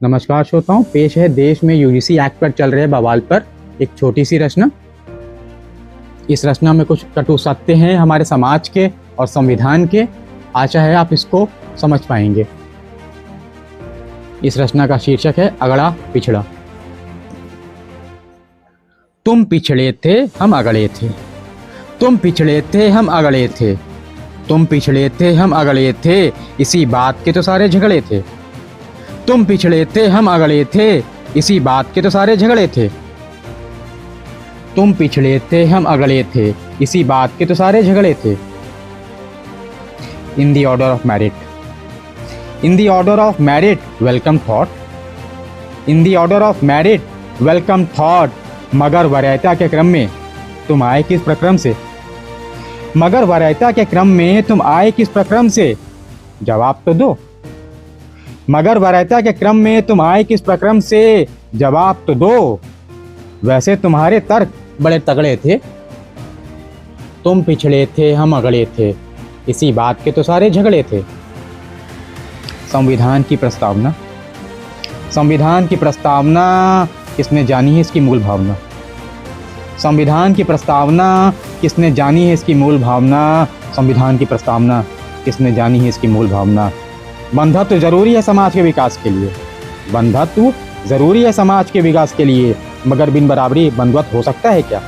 नमस्कार श्रोताओं, पेश है देश में यूजीसी एक्ट पर चल रहे बवाल पर एक छोटी सी रचना। इस रचना में कुछ कटु सत्य हैं हमारे समाज के और संविधान के। आशा है आप इसको समझ पाएंगे। इस रचना का शीर्षक है अगड़ा पिछड़ा। तुम पिछड़े थे हम अगड़े थे, तुम पिछड़े थे हम अगड़े थे, तुम पिछड़े थे हम अगड़े थे, इसी बात के तो सारे झगड़े थे। तुम पिछड़े थे हम अगड़े थे, इसी बात के तो सारे झगड़े थे। तुम पिछड़े थे हम अगड़े थे, इसी बात के तो सारे झगड़े थे। In the order of merit, in the order of merit welcome thought, in the order of merit welcome thought. मगर वरीयता के क्रम में तुम आए किस प्रक्रम से, मगर वरीयता के क्रम में तुम आए किस प्रक्रम से, जवाब तो दो। मगर वरीयता के क्रम में तुम आए किस प्रक्रम से, जवाब तो दो। वैसे तुम्हारे तर्क बड़े तगड़े थे। तुम पिछड़े थे हम अगड़े थे, इसी बात के तो सारे झगड़े थे। संविधान की प्रस्तावना, संविधान की प्रस्तावना किसने जानी है इसकी मूल भावना, संविधान की प्रस्तावना किसने जानी है इसकी मूल भावना, संविधान की प्रस्तावना किसने जानी है इसकी मूल भावना। बंधुत्व जरूरी है समाज के विकास के लिए, बंधुत्व जरूरी है समाज के विकास के लिए, मगर बिन बराबरी बंधुत्व हो सकता है क्या।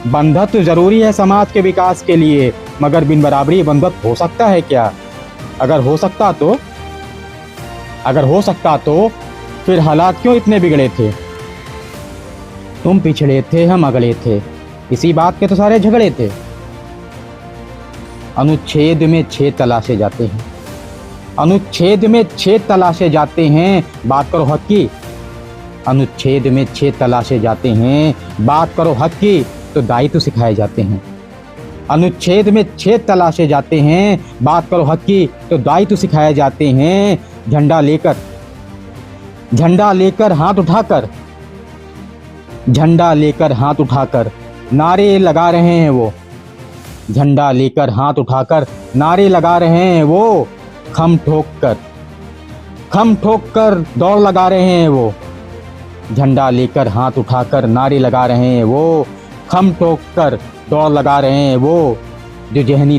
बंधुत्व जरूरी है समाज के विकास के लिए, मगर बिन बराबरी बंधुत्व हो सकता है क्या। अगर हो सकता तो फिर हालात क्यों इतने बिगड़े थे। तुम पिछड़े थे हम अगड़े थे, इसी बात के तो सारे झगड़े थे। अनुच्छेद में छेद तलाशे जाते हैं, अनुच्छेद में छेद तलाशे जाते हैं, बात करो हक की। अनुच्छेद में छेद तलाशे जाते हैं, बात करो हक की, तो दायित्व सिखाए जाते हैं। अनुच्छेद में छेद तलाशे जाते हैं, बात करो हक की, तो दायित्व सिखाए जाते हैं। झंडा लेकर, झंडा लेकर हाथ उठाकर, झंडा लेकर हाथ उठाकर नारे लगा रहे हैं वो, झंडा लेकर हाथ उठाकर नारे लगा रहे हैं वो। खम ठोक कर दौड़ लगा रहे हैं वो, झंडा लेकर हाथ उठाकर नारे लगा रहे हैं वो। खम ठोक कर दौड़ लगा रहे हैं वो, जो जहनी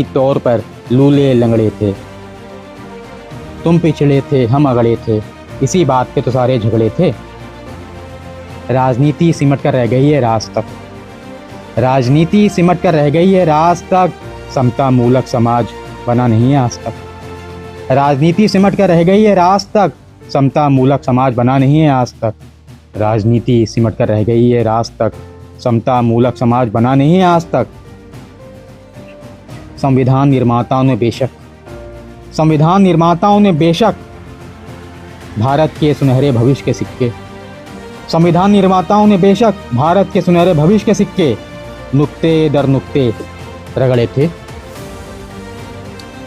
तौर पर लूले लंगड़े थे। तुम पिछड़े थे हम अगड़े थे, इसी बात के तो सारे झगड़े थे। राजनीति सिमट कर रह गई है राज तक, राजनीति सिमट कर रह गई है राज तक, समता मूलक समाज बना नहीं है आज तक। राजनीति सिमट कर रह गई है राज तक, समता मूलक समाज बना नहीं है आज तक। राजनीति सिमट कर रह गई है राज तक, समता मूलक समाज बना नहीं है आज तक। संविधान निर्माताओं ने बेशक भारत के सुनहरे भविष्य के सिक्के, संविधान निर्माताओं ने बेशक भारत के सुनहरे भविष्य के सिक्के नुक्ते दर नुक्ते रगड़े थे।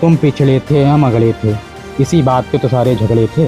तुम पिछड़े थे हम अगड़े थे, इसी बात के तो सारे झगड़े थे।